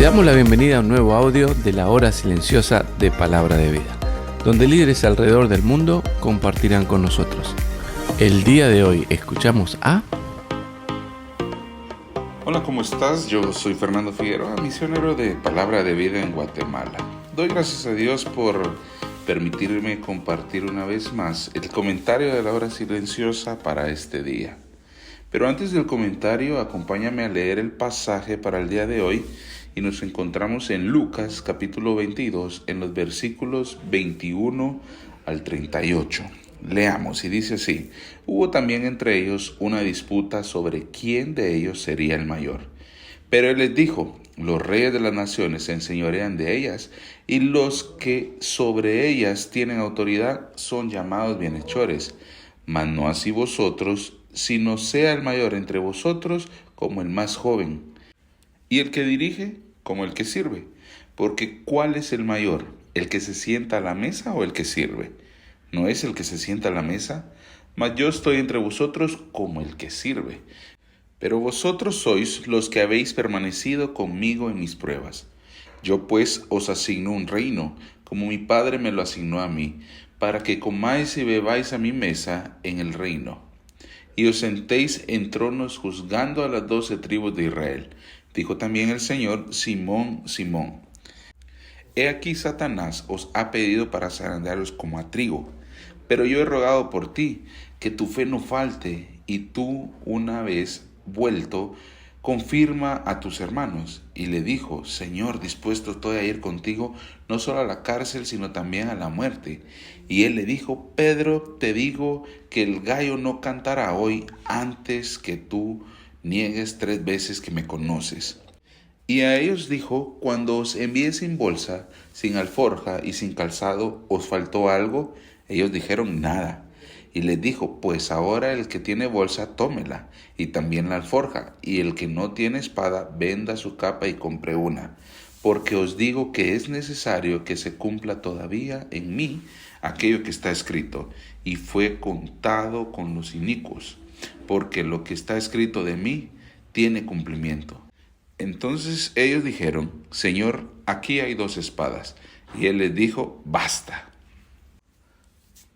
Te damos la bienvenida a un nuevo audio de la hora silenciosa de Palabra de Vida, donde líderes alrededor del mundo compartirán con nosotros. El día de hoy escuchamos a... Hola, ¿cómo estás? Yo soy Fernando Figueroa, misionero de Palabra de Vida en Guatemala. Doy gracias a Dios por permitirme compartir una vez más el comentario de la hora silenciosa para este día. Pero antes del comentario, acompáñame a leer el pasaje para el día de hoy y nos encontramos en Lucas capítulo 22 en los versículos 21 al 38. Leamos y dice así: Hubo también entre ellos una disputa sobre quién de ellos sería el mayor. Pero él les dijo: los reyes de las naciones se enseñorean de ellas, y los que sobre ellas tienen autoridad son llamados bienhechores. Mas no así vosotros, sino sea el mayor entre vosotros como el más joven, y el que dirige como el que sirve. Porque ¿cuál es el mayor? ¿El que se sienta a la mesa o el que sirve? ¿No es el que se sienta a la mesa? Mas yo estoy entre vosotros como el que sirve. Pero vosotros sois los que habéis permanecido conmigo en mis pruebas. Yo pues os asigno un reino, como mi Padre me lo asignó a mí, para que comáis y bebáis a mi mesa en el reino, y os sentéis en tronos juzgando a las 12 tribus de Israel. Dijo también el Señor: Simón, Simón, he aquí Satanás os ha pedido para zarandearos como a trigo, pero yo he rogado por ti, que tu fe no falte, y tú, una vez vuelto, confirma a tus hermanos. Y le dijo: Señor, dispuesto estoy a ir contigo, no solo a la cárcel, sino también a la muerte. Y él le dijo: Pedro, te digo que el gallo no cantará hoy antes que tú niegues 3 veces que me conoces. Y a ellos dijo: cuando os envié sin bolsa, sin alforja y sin calzado, ¿os faltó algo? Ellos dijeron: nada. Y les dijo: pues ahora el que tiene bolsa, tómela, y también la alforja, y el que no tiene espada, venda su capa y compre una. Porque os digo que es necesario que se cumpla todavía en mí aquello que está escrito, y fue contado con los inicuos, porque lo que está escrito de mí tiene cumplimiento. Entonces ellos dijeron: Señor, aquí hay 2 espadas. Y él les dijo: basta.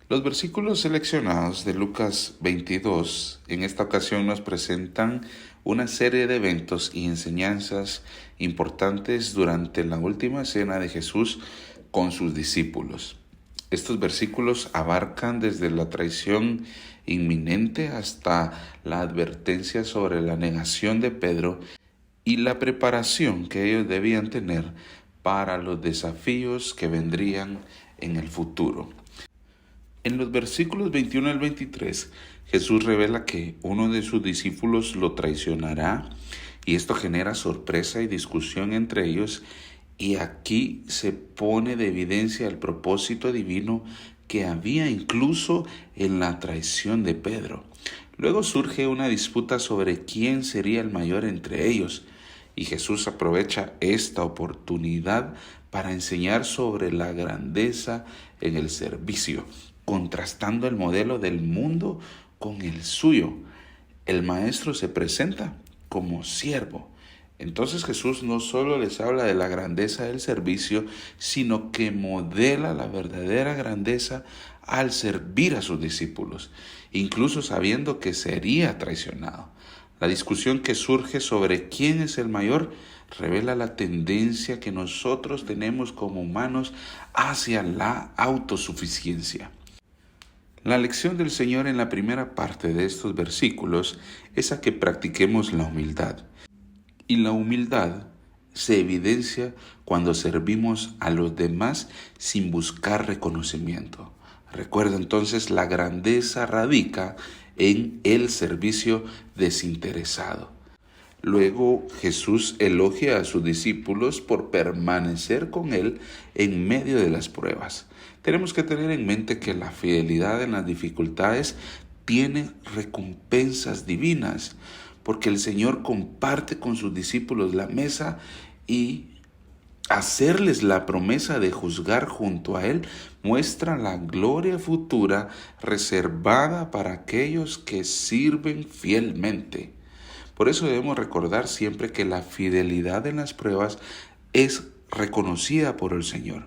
Los versículos seleccionados de Lucas 22 en esta ocasión nos presentan una serie de eventos y enseñanzas importantes durante la última cena de Jesús con sus discípulos. Estos versículos abarcan desde la traición inminente hasta la advertencia sobre la negación de Pedro y la preparación que ellos debían tener para los desafíos que vendrían en el futuro. En los versículos 21 al 23, Jesús revela que uno de sus discípulos lo traicionará, y esto genera sorpresa y discusión entre ellos, y aquí se pone de evidencia el propósito divino que había incluso en la traición de Pedro. Luego surge una disputa sobre quién sería el mayor entre ellos, y Jesús aprovecha esta oportunidad para enseñar sobre la grandeza en el servicio, contrastando el modelo del mundo con el suyo. El maestro se presenta como siervo. Entonces Jesús no solo les habla de la grandeza del servicio, sino que modela la verdadera grandeza al servir a sus discípulos, incluso sabiendo que sería traicionado. La discusión que surge sobre quién es el mayor revela la tendencia que nosotros tenemos como humanos hacia la autosuficiencia. La lección del Señor en la primera parte de estos versículos es a que practiquemos la humildad. Y la humildad se evidencia cuando servimos a los demás sin buscar reconocimiento. Recuerda entonces, la grandeza radica en el servicio desinteresado. Luego Jesús elogia a sus discípulos por permanecer con Él en medio de las pruebas. Tenemos que tener en mente que la fidelidad en las dificultades tiene recompensas divinas, porque el Señor comparte con sus discípulos la mesa, y hacerles la promesa de juzgar junto a Él muestra la gloria futura reservada para aquellos que sirven fielmente. Por eso debemos recordar siempre que la fidelidad en las pruebas es reconocida por el Señor,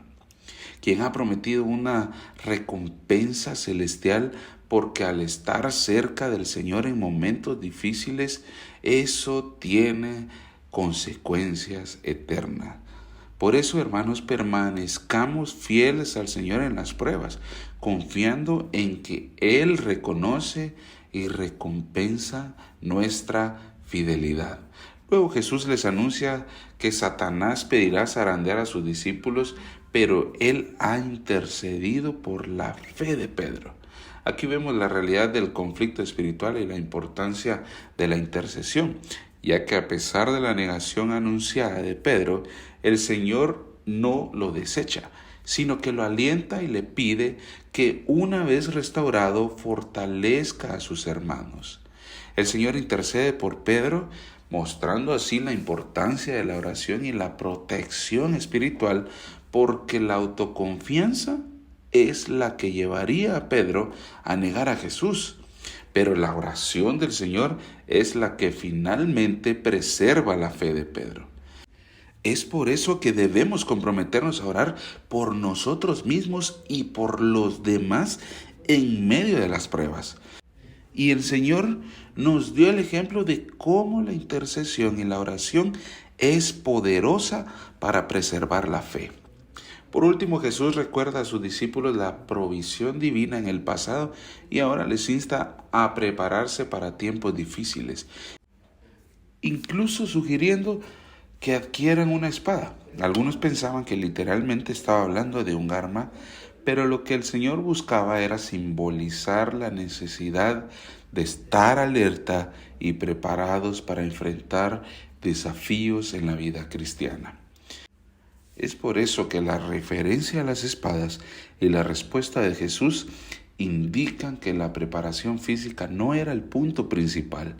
quien ha prometido una recompensa celestial, porque al estar cerca del Señor en momentos difíciles, eso tiene consecuencias eternas. Por eso, hermanos, permanezcamos fieles al Señor en las pruebas, confiando en que Él reconoce y recompensa nuestra fidelidad. Luego Jesús les anuncia que Satanás pedirá zarandear a sus discípulos, pero Él ha intercedido por la fe de Pedro. Aquí vemos la realidad del conflicto espiritual y la importancia de la intercesión, ya que a pesar de la negación anunciada de Pedro, el Señor no lo desecha, sino que lo alienta y le pide que una vez restaurado fortalezca a sus hermanos. El Señor intercede por Pedro, mostrando así la importancia de la oración y la protección espiritual, porque la autoconfianza es la que llevaría a Pedro a negar a Jesús. Pero la oración del Señor es la que finalmente preserva la fe de Pedro. Es por eso que debemos comprometernos a orar por nosotros mismos y por los demás en medio de las pruebas. Y el Señor nos dio el ejemplo de cómo la intercesión y la oración es poderosa para preservar la fe. Por último, Jesús recuerda a sus discípulos la provisión divina en el pasado y ahora les insta a prepararse para tiempos difíciles, incluso sugiriendo que adquieran una espada. Algunos pensaban que literalmente estaba hablando de un arma, pero lo que el Señor buscaba era simbolizar la necesidad de estar alerta y preparados para enfrentar desafíos en la vida cristiana. Es por eso que la referencia a las espadas y la respuesta de Jesús indican que la preparación física no era el punto principal.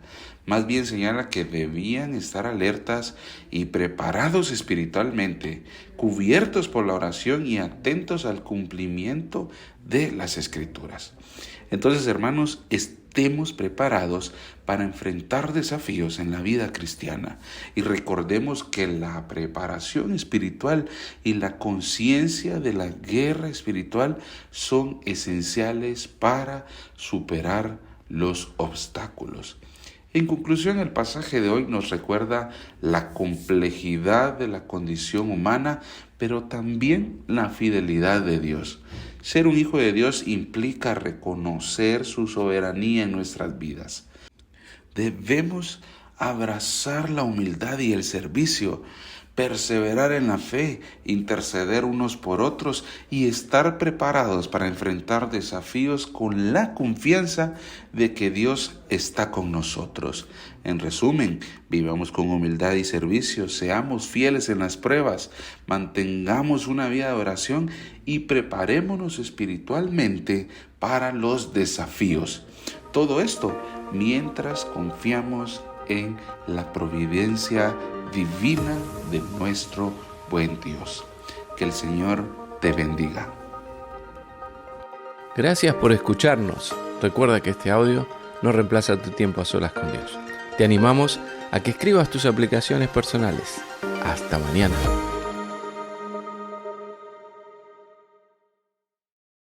Más bien señala que debían estar alertas y preparados espiritualmente, cubiertos por la oración y atentos al cumplimiento de las Escrituras. Entonces, hermanos, estemos preparados para enfrentar desafíos en la vida cristiana y recordemos que la preparación espiritual y la conciencia de la guerra espiritual son esenciales para superar los obstáculos. En conclusión, el pasaje de hoy nos recuerda la complejidad de la condición humana, pero también la fidelidad de Dios. Ser un hijo de Dios implica reconocer su soberanía en nuestras vidas. Debemos abrazar la humildad y el servicio, perseverar en la fe, interceder unos por otros y estar preparados para enfrentar desafíos con la confianza de que Dios está con nosotros. En resumen, vivamos con humildad y servicio, seamos fieles en las pruebas, mantengamos una vida de oración y preparémonos espiritualmente para los desafíos. Todo esto mientras confiamos en la providencia divina de nuestro buen Dios. Que el Señor te bendiga. Gracias por escucharnos. Recuerda que este audio no reemplaza tu tiempo a solas con Dios. Te animamos a que escribas tus aplicaciones personales. Hasta mañana.